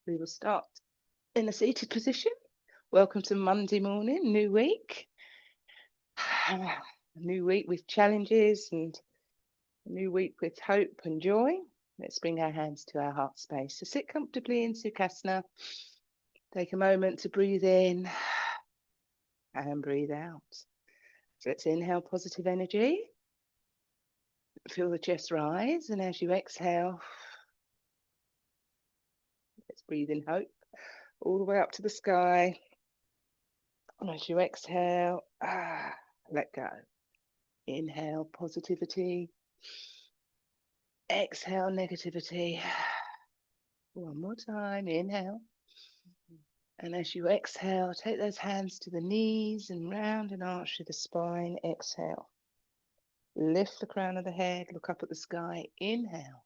We will start in a seated position. Welcome to Monday morning, new week. A new week with challenges and a new week with hope and joy. Let's bring our hands to our heart space. So sit comfortably in Sukhasana. Take a moment to breathe in and breathe out. So let's inhale positive energy. Feel the chest rise, and as you exhale, let's breathe in hope all the way up to the sky. And as you exhale, let go. Inhale positivity. Exhale negativity. One more time. Inhale. And as you exhale, take those hands to the knees and round and arch through the spine. Exhale. Lift the crown of the head. Look up at the sky. Inhale.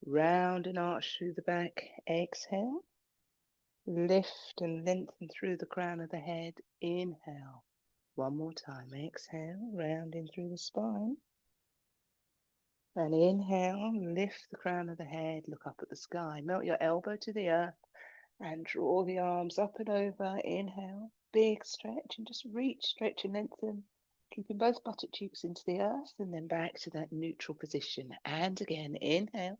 Round and arch through the back. Exhale. Lift and lengthen through the crown of the head. Inhale. One more time. Exhale. Rounding through the spine. And inhale, lift the crown of the head, look up at the sky, melt your elbow to the earth and draw the arms up and over. Inhale, big stretch and just reach, stretch and lengthen, keeping both buttock cheeks into the earth and then back to that neutral position. And again, inhale,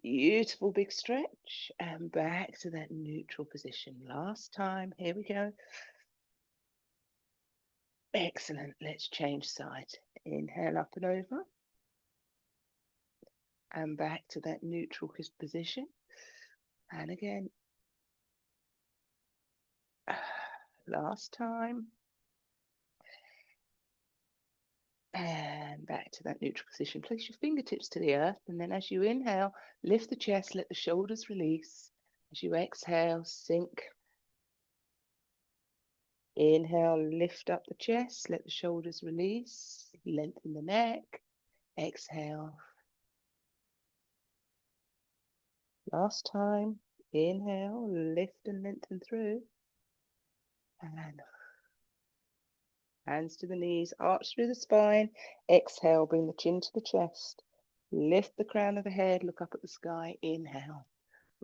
beautiful big stretch and back to that neutral position. Last time, here we go. Excellent, let's change sides. Inhale up and over. And back to that neutral position. And again, last time. And back to that neutral position. Place your fingertips to the earth. And then as you inhale, lift the chest, let the shoulders release. As you exhale, sink. Inhale, lift up the chest, let the shoulders release. Lengthen the neck. Exhale. Last time. Inhale, lift and lengthen through. And hands to the knees, arch through the spine. Exhale, bring the chin to the chest. Lift the crown of the head, look up at the sky. Inhale.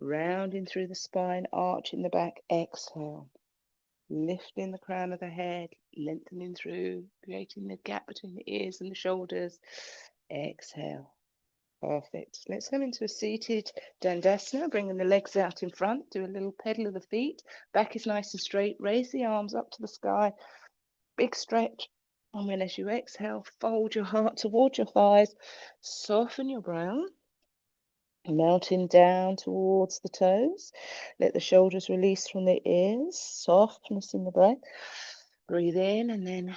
Rounding through the spine, arch in the back. Exhale. Lifting the crown of the head, lengthening through, creating the gap between the ears and the shoulders. Exhale. Perfect. Let's come into a seated Dandasana, bringing the legs out in front. Do a little pedal of the feet. Back is nice and straight. Raise the arms up to the sky. Big stretch. And then as you exhale, fold your heart towards your thighs. Soften your brow. Melting down towards the toes. Let the shoulders release from the ears. Softness in the breath. Breathe in and then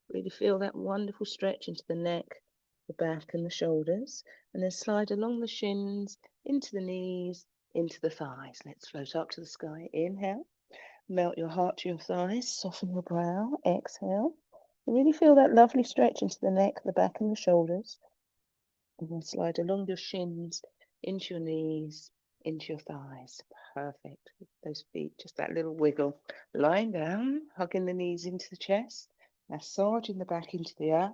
really feel that wonderful stretch into the neck, the back and the shoulders. And then slide along the shins, into the knees, into the thighs. Let's float up to the sky. Inhale. Melt your heart to your thighs. Soften your brow. Exhale. Really feel that lovely stretch into the neck, the back and the shoulders. And then slide along your shins, into your knees, into your thighs. Perfect. Those feet, just that little wiggle. Lying down, hugging the knees into the chest, massaging the back into the earth.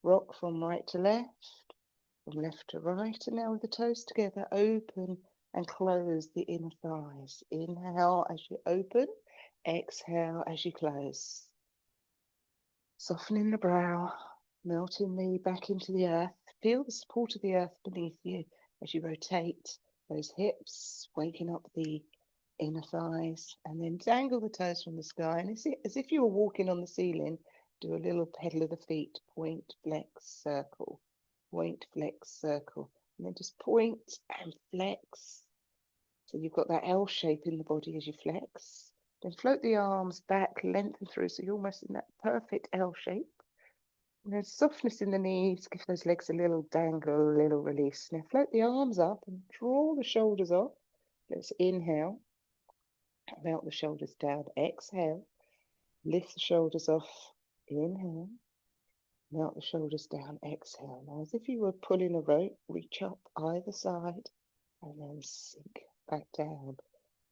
Rock from right to left, from left to right. And now with the toes together, open and close the inner thighs. Inhale as you open, exhale as you close. Softening the brow, melting the back into the earth. Feel the support of the earth beneath you as you rotate those hips, waking up the inner thighs, and then dangle the toes from the sky. And as if you were walking on the ceiling, do a little pedal of the feet, point, flex, circle, point, flex, circle. And then just point and flex. So you've got that L shape in the body as you flex. Then float the arms back, lengthen through, so you're almost in that perfect L shape. And there's softness in the knees, give those legs a little dangle, a little release. Now float the arms up and draw the shoulders off. Let's inhale, melt the shoulders down. Exhale, lift the shoulders off. Inhale, melt the shoulders down. Exhale. Now as if you were pulling a rope, reach up either side and then sink back down.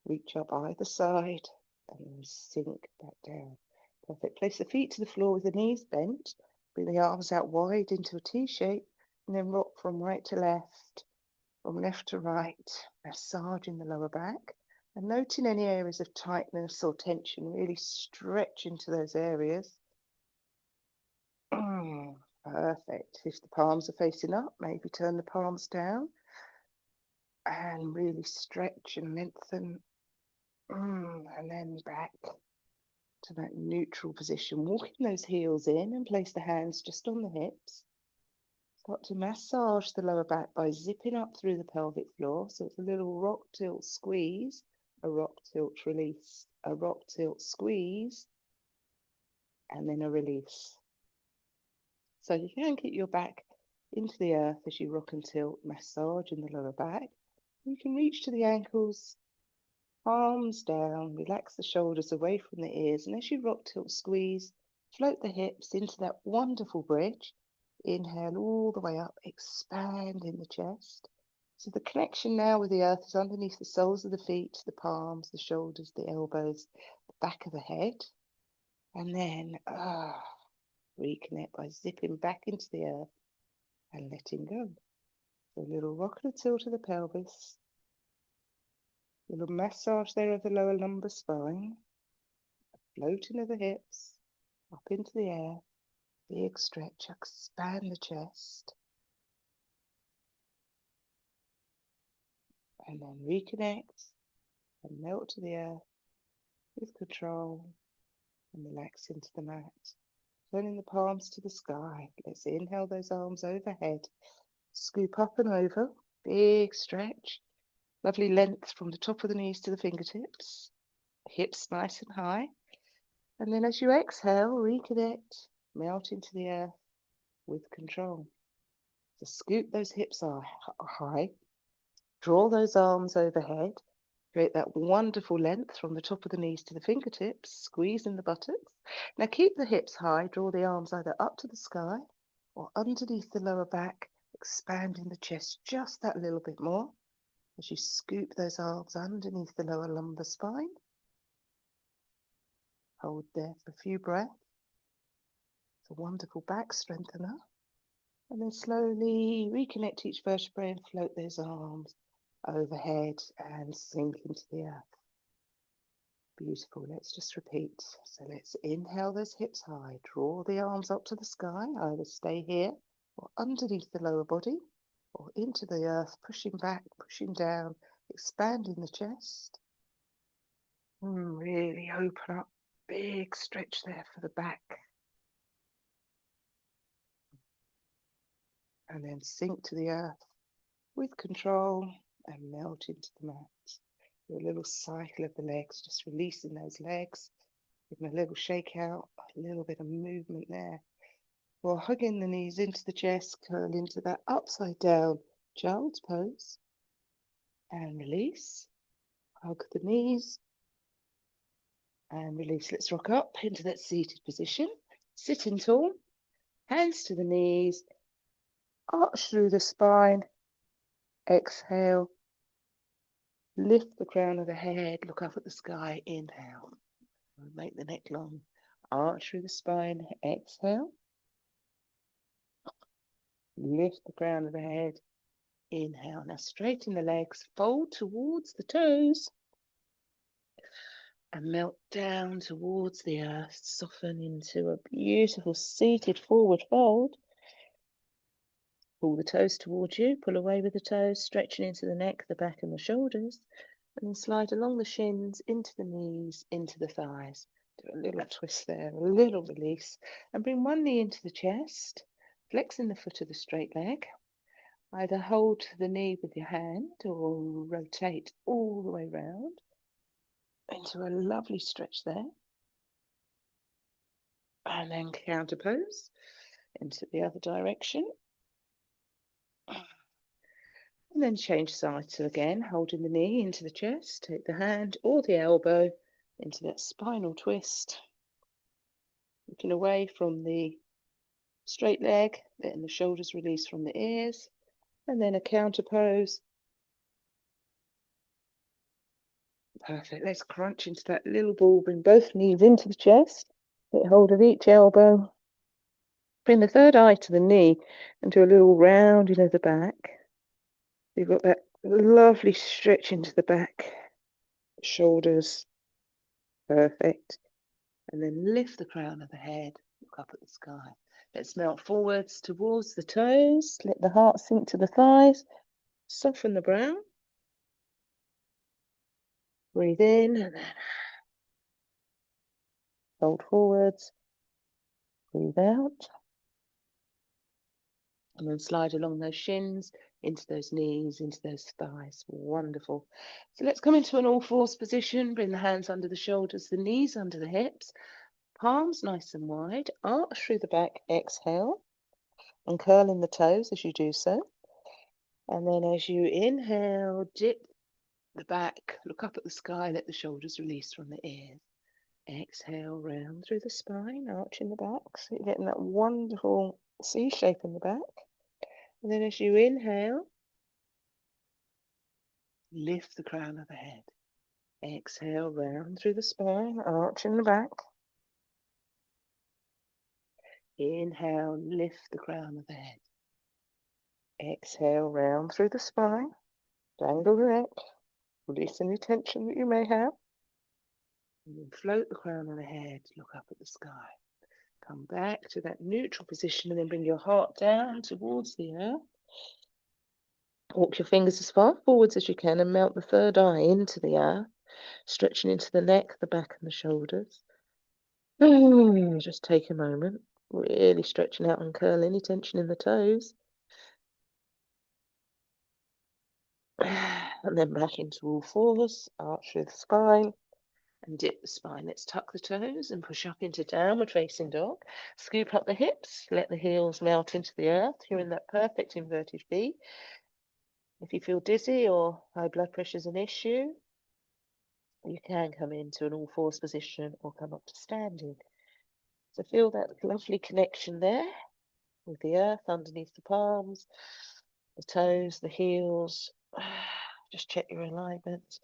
Reach up either side and then sink back down. Perfect. Place the feet to the floor with the knees bent. Bring the arms out wide into a T shape and then rock from right to left. from left to right, massaging the lower back and noting any areas of tightness or tension, really stretch into those areas. Perfect. If the palms are facing up, maybe turn the palms down and really stretch and lengthen. And then back to that neutral position, walking those heels in and place the hands just on the hips. Start to massage the lower back by zipping up through the pelvic floor. So it's a little rock tilt squeeze, a rock tilt release, a rock tilt squeeze, and then a release. So you can get your back into the earth as you rock and tilt, massaging the lower back. You can reach to the ankles, palms down, relax the shoulders away from the ears, and as you rock, tilt, squeeze, float the hips into that wonderful bridge. Inhale all the way up, expand in the chest. So the connection now with the earth is underneath the soles of the feet, the palms, the shoulders, the elbows, the back of the head. And then reconnect by zipping back into the earth and letting go. So a little rock and a tilt of the pelvis. A little massage there of the lower lumbar spine. Floating of the hips up into the air. Big stretch, expand the chest. And then reconnect and melt to the earth with control and relax into the mat. Turning the palms to the sky. Let's inhale those arms overhead. Scoop up and over. Big stretch. Lovely length from the top of the knees to the fingertips. Hips nice and high. And then as you exhale, reconnect, melt into the earth with control. So scoop those hips high. Draw those arms overhead. Create that wonderful length from the top of the knees to the fingertips, squeezing the buttocks. Now keep the hips high, draw the arms either up to the sky or underneath the lower back, expanding the chest just that little bit more as you scoop those arms underneath the lower lumbar spine. Hold there for a few breaths. It's a wonderful back strengthener. And then slowly reconnect each vertebrae and float those arms overhead and sink into the earth. Beautiful. Let's just repeat. So let's inhale those hips high. Draw the arms up to the sky. Either stay here or underneath the lower body or into the earth, pushing back, pushing down, expanding the chest. Really open up. Big stretch there for the back. And then sink to the earth with control and melt into the mat. Do a little cycle of the legs, just releasing those legs. Give them a little shake out, a little bit of movement there. Or hugging the knees into the chest, curl into that upside down child's pose. And release. Hug the knees. And release. Let's rock up into that seated position. Sitting tall. Hands to the knees. Arch through the spine. Exhale. Lift the crown of the head. Look up at the sky. Inhale. Make the neck long. Arch through the spine. Exhale. Lift the crown of the head. Inhale. Now straighten the legs. Fold towards the toes. And melt down towards the earth. Soften into a beautiful seated forward fold. Pull the toes towards you. Pull away with the toes. Stretching into the neck, the back and the shoulders. And then slide along the shins, into the knees, into the thighs. Do a little twist there, a little release. And bring one knee into the chest, flexing the foot of the straight leg. Either hold the knee with your hand or rotate all the way round into a lovely stretch there. And then counter pose into the other direction. And then change sides again, holding the knee into the chest. Take the hand or the elbow into that spinal twist. Looking away from the straight leg, letting the shoulders release from the ears. And then a counter pose. Perfect. Let's crunch into that little ball. Bring both knees into the chest. Get hold of each elbow. Bring the third eye to the knee and do a little rounding of the back. You've got that lovely stretch into the back, shoulders, perfect. And then lift the crown of the head, look up at the sky. Let's melt forwards towards the toes, let the heart sink to the thighs, soften the brow. Breathe in and then fold forwards, breathe out. And then slide along those shins, into those knees, into those thighs. Wonderful. So let's come into an all fours position. Bring the hands under the shoulders, the knees under the hips, palms nice and wide. Arch through the back, exhale. And curl in the toes as you do so. And then as you inhale, dip the back, look up at the sky, let the shoulders release from the ears. Exhale, round through the spine, arch in the back. So you're getting that wonderful C shape in the back. And then as you inhale, lift the crown of the head. Exhale, round through the spine, arch in the back. Inhale, lift the crown of the head. Exhale, round through the spine, dangle the neck, release any tension that you may have. And then float the crown of the head, look up at the sky. Come back to that neutral position and then bring your heart down towards the earth. Walk your fingers as far forwards as you can and melt the third eye into the earth, stretching into the neck, the back and the shoulders. Just take a moment, really stretching out and curl any tension in the toes. And then back into all fours, arch through the spine and dip the spine. Let's tuck the toes and push up into downward facing dog. Scoop up the hips, let the heels melt into the earth. You're in that perfect inverted V. If you feel dizzy or high blood pressure is an issue, you can come into an all fours position or come up to standing. So feel that lovely connection there with the earth underneath the palms, the toes, the heels. Just check your alignment.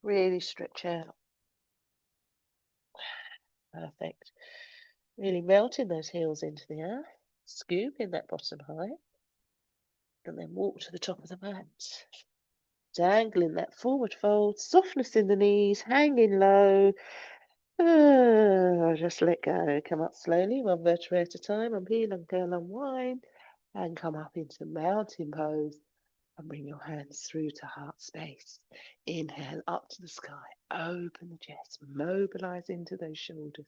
Really stretch out. Perfect. Really melting those heels into the earth. Scoop in that bottom high. And then walk to the top of the mat. Dangling that forward fold. Softness in the knees. Hanging low. Just let go. Come up slowly, one vertebrae at a time. Unpeel, uncurl, unwind. And come up into mountain pose. And bring your hands through to heart space. Inhale up to the sky. Open the chest. Mobilize into those shoulders.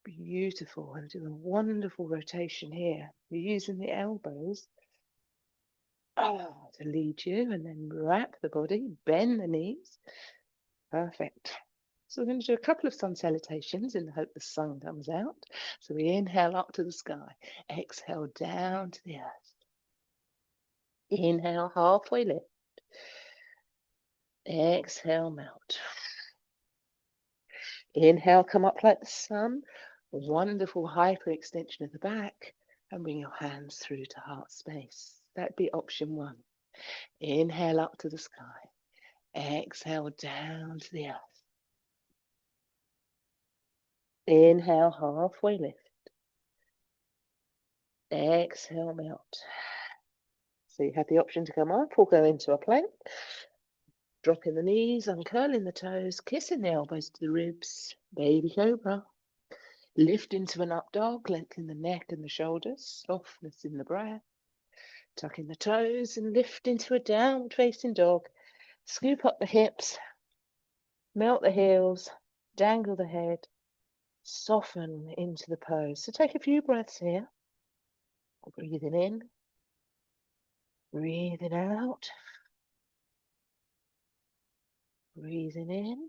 Beautiful. And do a wonderful rotation here. You're using the elbows to lead you, and then wrap the body, bend the knees. Perfect. So we're going to do a couple of sun salutations in the hope the sun comes out. So we inhale up to the sky. Exhale down to the earth. Inhale, halfway lift. Exhale, melt. Inhale, come up like the sun. Wonderful hyperextension of the back. And bring your hands through to heart space. That'd be option one. Inhale up to the sky. Exhale down to the earth. Inhale, halfway lift. Exhale, melt. So you have the option to come up or go into a plank. Dropping the knees, uncurling the toes, kissing the elbows to the ribs. Baby cobra. Lift into an up dog, lengthen the neck and the shoulders. Softness in the breath. Tucking the toes and lift into a downward facing dog. Scoop up the hips. Melt the heels. Dangle the head. Soften into the pose. So take a few breaths here. Breathing in. Breathing out. Breathing in.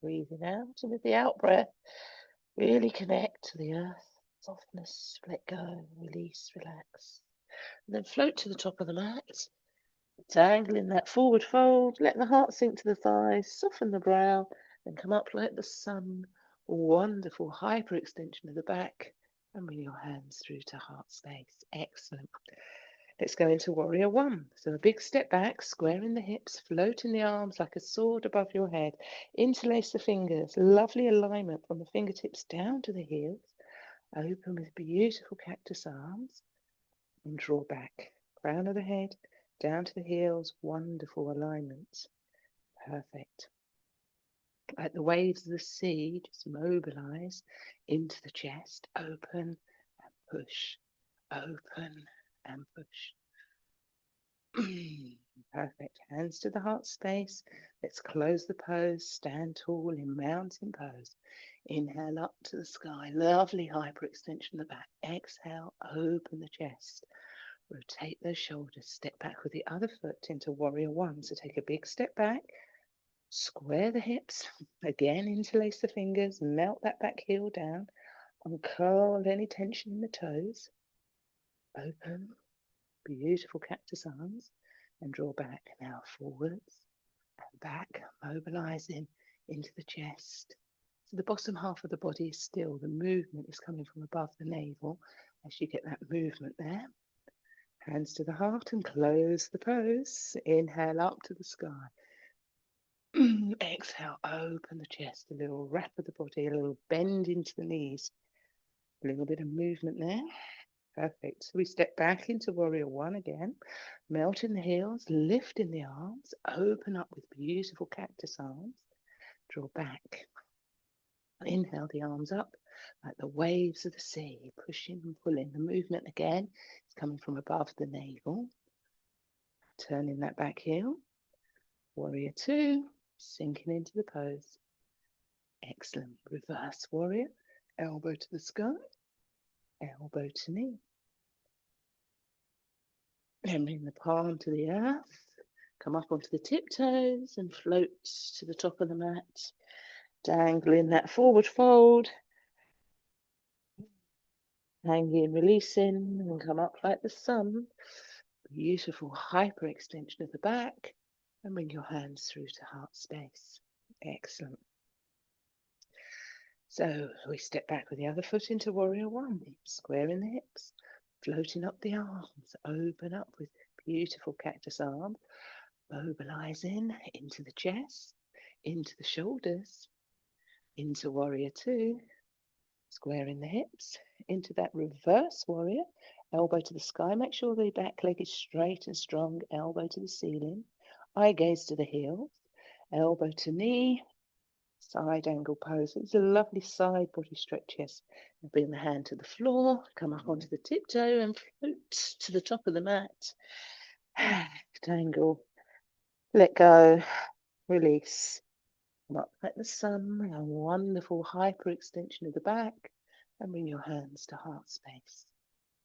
Breathing out. And with the out breath, really connect to the earth. Softness, let go, release, relax. And then float to the top of the mat. Dangling that forward fold. Let the heart sink to the thighs. Soften the brow. Then come up like the sun. Wonderful hyperextension of the back. And bring your hands through to heart space. Excellent. Let's go into warrior one. So a big step back, squaring the hips, floating the arms like a sword above your head. Interlace the fingers, lovely alignment from the fingertips down to the heels. Open with beautiful cactus arms and draw back. Crown of the head, down to the heels, wonderful alignment. Perfect. Like the waves of the sea, just mobilize into the chest, open and push, open and push. Perfect. Hands to the heart space. Let's close the pose. Stand tall in mountain pose. Inhale up to the sky. Lovely hyperextension of the back. Exhale, open the chest. Rotate those shoulders. Step back with the other foot into warrior one. So take a big step back. Square the hips. Again, interlace the fingers. Melt that back heel down. Uncurl any tension in the toes. Open. Beautiful cactus arms. And draw back now forwards and back, mobilizing into the chest. So the bottom half of the body is still. The movement is coming from above the navel as you get that movement there. Hands to the heart and close the pose. Inhale up to the sky. Exhale, open the chest, a little wrap of the body, a little bend into the knees. A little bit of movement there. Perfect. So we step back into warrior one again, melting the heels, lifting the arms, open up with beautiful cactus arms, draw back. Inhale the arms up like the waves of the sea, pushing and pulling. The movement again is coming from above the navel. Turning that back heel. Warrior two, sinking into the pose. Excellent. Reverse warrior, elbow to the sky, elbow to knee. Then bring the palm to the earth, come up onto the tiptoes and float to the top of the mat, dangling that forward fold, hanging, releasing, and come up like the sun. Beautiful hyperextension of the back, and bring your hands through to heart space. Excellent. So we step back with the other foot into warrior one, squaring the hips, floating up the arms, open up with beautiful cactus arms, mobilizing into the chest, into the shoulders, into warrior two, squaring the hips, into that reverse warrior, elbow to the sky. Make sure the back leg is straight and strong, elbow to the ceiling, eye gaze to the heels, elbow to knee, side angle pose. It's a lovely side body stretch. Yes. Bring the hand to the floor, come up onto the tiptoe and float to the top of the mat. Dangle, let go, release. Come up like the sun, a wonderful hyperextension of the back, and bring your hands to heart space.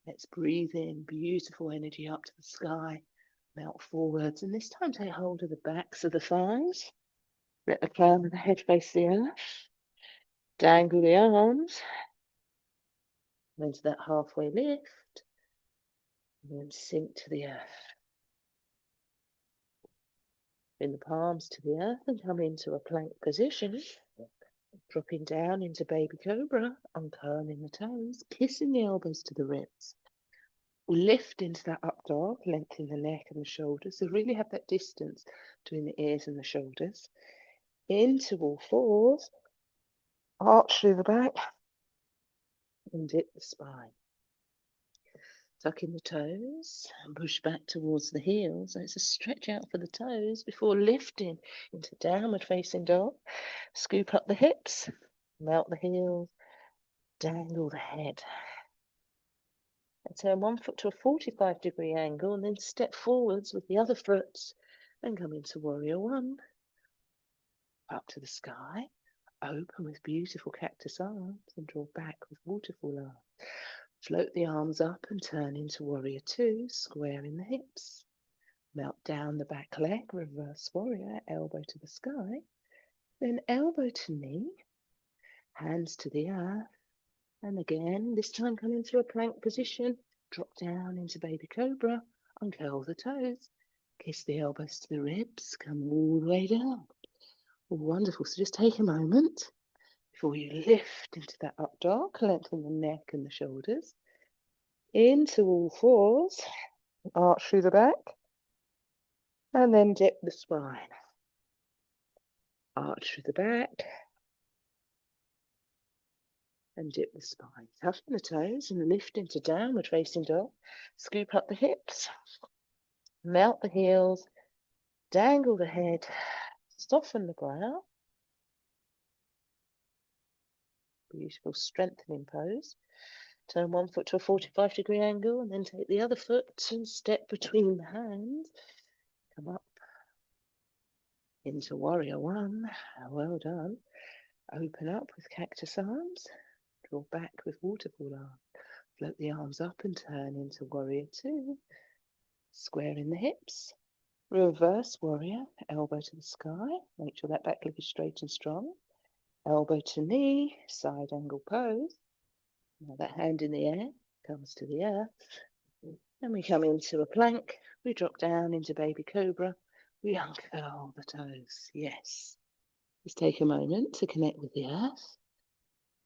Let's breathe in beautiful energy up to the sky, melt forwards, and this time take hold of the backs of the thighs. Let the crown of the head face the earth. Dangle the arms into that halfway lift, and then sink to the earth. Bring the palms to the earth and come into a plank position. Dropping down into baby cobra, uncurling the toes, kissing the elbows to the ribs. Lift into that up dog, lengthen the neck and the shoulders. So really have that distance between the ears and the shoulders. Into all fours, arch through the back, and dip the spine. Tuck in the toes and push back towards the heels. So it's a stretch out for the toes before lifting into downward facing dog. Scoop up the hips, melt the heels, dangle the head. And turn one foot to a 45-degree angle and then step forwards with the other foot and come into warrior one. Up to the sky, open with beautiful cactus arms and draw back with waterfall arms. Float the arms up and turn into warrior two, squaring the hips. Melt down the back leg, reverse warrior, elbow to the sky. Then elbow to knee, hands to the earth. And again, this time come into a plank position. Drop down into baby cobra, uncurl the toes. Kiss the elbows to the ribs, come all the way down. Wonderful. So just take a moment before you lift into that up dog, lengthen the neck and the shoulders. Into all fours, arch through the back, and then dip the spine. Arch through the back, and dip the spine. Toughen the toes and lift into downward facing dog. Scoop up the hips, melt the heels, dangle the head, soften the brow. Beautiful strengthening pose. Turn one foot to a 45-degree angle and then take the other foot and step between the hands. Come up into warrior one. Well done. Open up with cactus arms. Draw back with waterfall arms. Float the arms up and turn into warrior two. Square in the hips. Reverse warrior. Elbow to the sky. Make sure that back leg is straight and strong. Elbow to knee. Side angle pose. Now that hand in the air comes to the earth. And we come into a plank. We drop down into baby cobra. We uncurl the toes. Yes. Just take a moment to connect with the earth.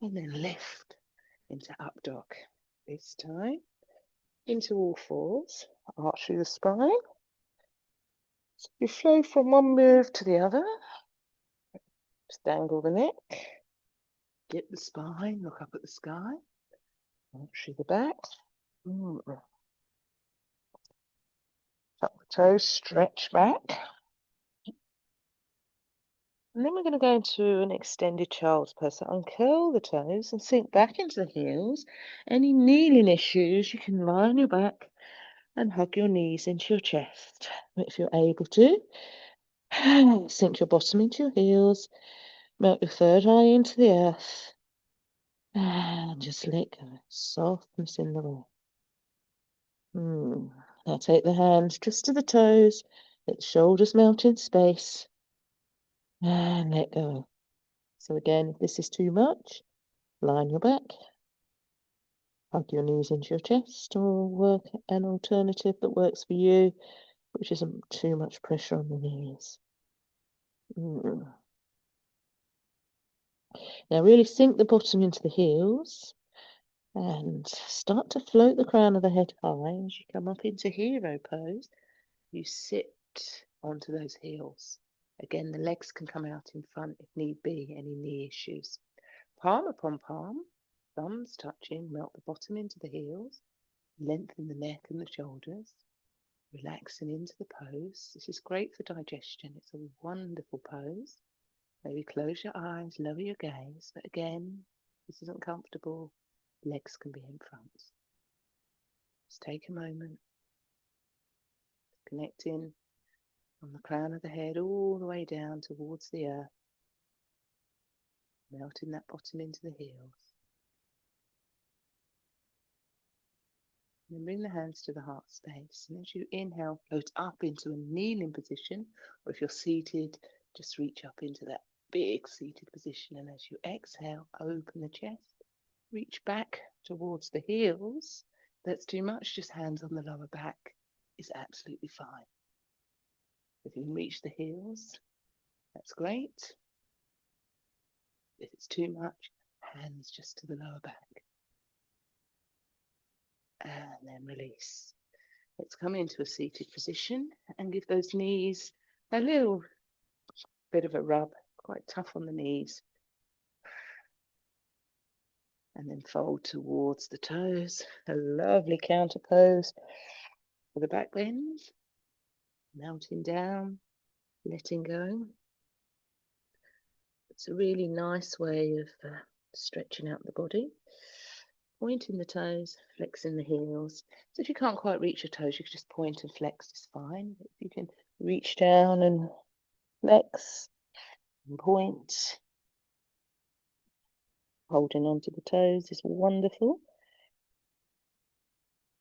And then lift into up dog. This time into all fours. Arch through the spine. So you flow from one move to the other. Just dangle the neck. Dip the spine. Look up at the sky. Arch through the back. Tuck the toes, stretch back. And then we're going to go into an extended child's pose. So uncurl the toes and sink back into the heels. Any kneeling issues, you can lie on your back and hug your knees into your chest. If you're able to, sink your bottom into your heels. Melt your third eye into the earth. And just let go. Softness in the breath. Now take the hands just to the toes. Let the shoulders melt in space. And let go. So again, if this is too much, lie on your back. Hug your knees into your chest, or work an alternative that works for you, which isn't too much pressure on the knees. Now really sink the bottom into the heels and start to float the crown of the head high. As you come up into hero pose, you sit onto those heels. Again, the legs can come out in front if need be, any knee issues. Palm upon palm, thumbs touching, melt the bottom into the heels, lengthen the neck and the shoulders, relaxing into the pose. This is great for digestion. It's a wonderful pose. Maybe close your eyes, lower your gaze, but again, this isn't comfortable. Legs can be in front. Just take a moment, connecting from the crown of the head all the way down towards the earth, melting that bottom into the heels. And then bring the hands to the heart space. And as you inhale, float up into a kneeling position, or if you're seated, just reach up into that big seated position. And as you exhale, open the chest, reach back towards the heels. If that's too much, just hands on the lower back is absolutely fine. If you can reach the heels, that's great. If it's too much, hands just to the lower back. And then release. Let's come into a seated position and give those knees a little bit of a rub. Quite tough on the knees. And then fold towards the toes. A lovely counter pose for the back bend. Melting down, letting go. It's a really nice way of stretching out the body. Pointing the toes, flexing the heels. So if you can't quite reach your toes, you can just point and flex, it's fine. If you can reach down and flex and point, holding onto the toes is wonderful.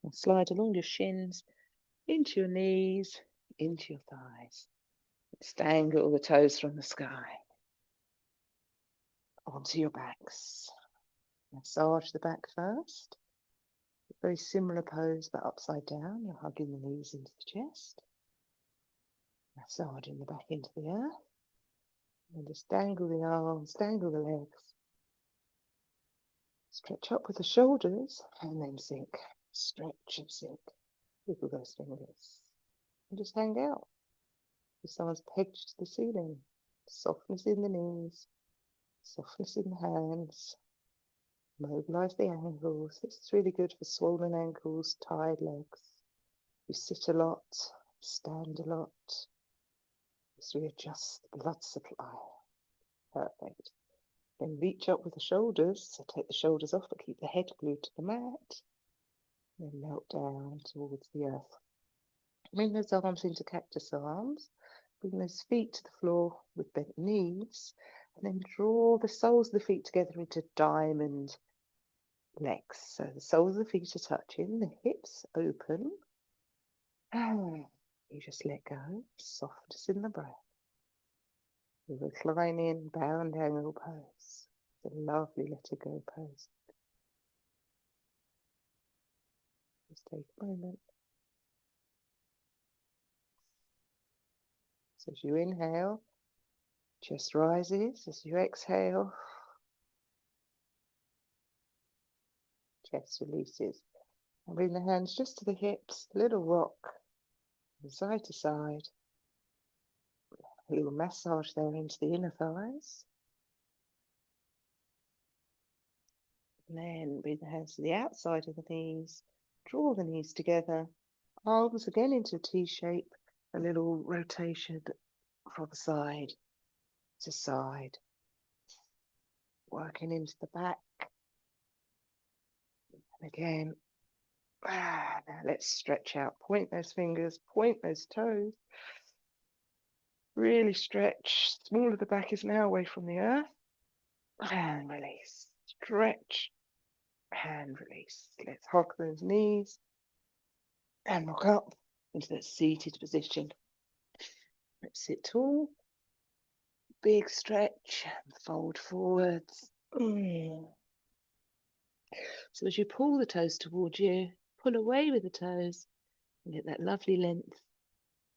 And slide along your shins, into your knees, into your thighs. Just dangle the toes from the sky onto your backs. Massage the back first. Very similar pose, but upside down. You're hugging the knees into the chest. Massaging the back into the earth. And just dangle the arms, dangle the legs. Stretch up with the shoulders and then sink. Stretch and sink. Wiggle those fingers. And just hang out. If someone's pegged to the ceiling. Softness in the knees. Softness in the hands. Mobilise the ankles. This is really good for swollen ankles, tired legs. You sit a lot, stand a lot. This readjusts the blood supply. Perfect. Then reach up with the shoulders. So take the shoulders off, but keep the head glued to the mat. Then melt down towards the earth. Bring those arms into cactus arms. Bring those feet to the floor with bent knees. And then draw the soles of the feet together into diamond legs. So the soles of the feet are touching, the hips open. And you just let go, softness in the breath. The reclining bound angle pose. It's a lovely let it go pose. Just take a moment. So as you inhale, chest rises. As you exhale, chest releases. And bring the hands just to the hips, a little rock from side to side. A little massage there into the inner thighs. And then bring the hands to the outside of the knees. Draw the knees together. Arms again into a T shape. A little rotation from side to side. Working into the back. And again. Now let's stretch out. Point those fingers. Point those toes. Really stretch. Small of the back is now away from the earth. And release. Stretch. And release. Let's hug those knees. And rock up into that seated position. Let's sit tall. Big stretch. And fold forwards. So as you pull the toes towards you, pull away with the toes and get that lovely length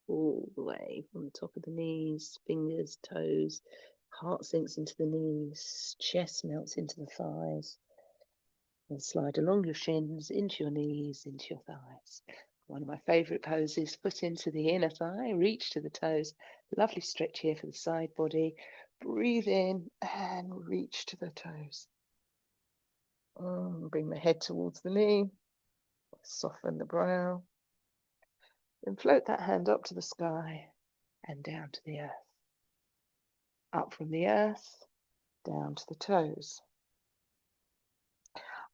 all the way from the top of the knees, fingers, toes, heart sinks into the knees, chest melts into the thighs, and slide along your shins, into your knees, into your thighs. One of my favourite poses, foot into the inner thigh, reach to the toes. Lovely stretch here for the side body. Breathe in and reach to the toes. Bring the head towards the knee. Soften the brow. Then float that hand up to the sky and down to the earth. Up from the earth, down to the toes.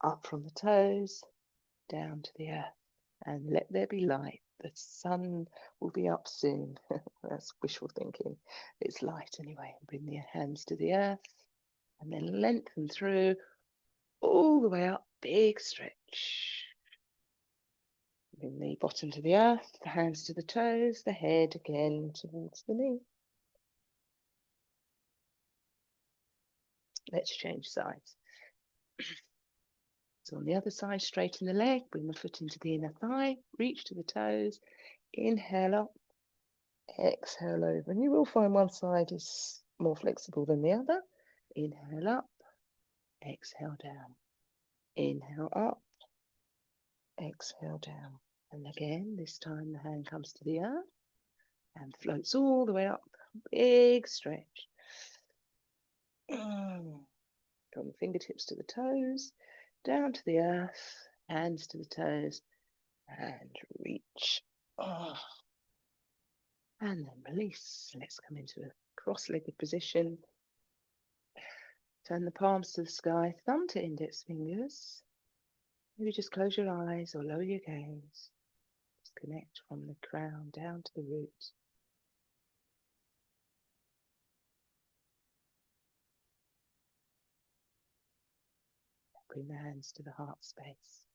Up from the toes, down to the earth. And let there be light. The sun will be up soon. That's wishful thinking. It's light anyway. Bring the hands to the earth and then lengthen through all the way up. Big stretch. Bring the bottom to the earth, the hands to the toes, the head again towards the knee. Let's change sides. So on the other side, straighten the leg, bring the foot into the inner thigh, reach to the toes, inhale up, exhale over. And you will find one side is more flexible than the other. Inhale up, exhale down. Inhale up, exhale down. And again, this time the hand comes to the earth and floats all the way up. Big stretch. From the fingertips to the toes, down to the earth, hands to the toes, and reach. And then release. Let's come into a cross-legged position. Turn the palms to the sky, thumb to index fingers. Maybe just close your eyes or lower your gaze. Just connect from the crown down to the root. Bring the hands to the heart space.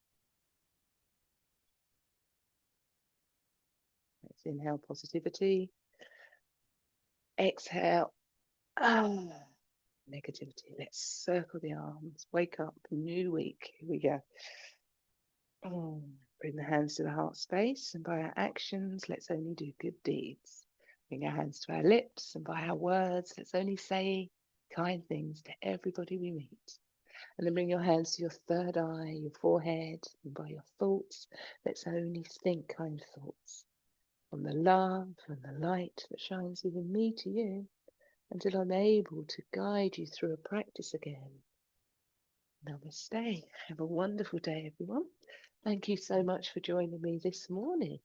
Let's inhale positivity. Exhale. Negativity. Let's circle the arms. Wake up. New week. Here we go. Bring the hands to the heart space, and by our actions, let's only do good deeds. Bring our hands to our lips, and by our words, let's only say kind things to everybody we meet. And then bring your hands to your third eye, your forehead, and by your thoughts, let's only think kind thoughts. From the love and the light that shines within me to you, until I'm able to guide you through a practice again. Namaste. Have a wonderful day, everyone. Thank you so much for joining me this morning.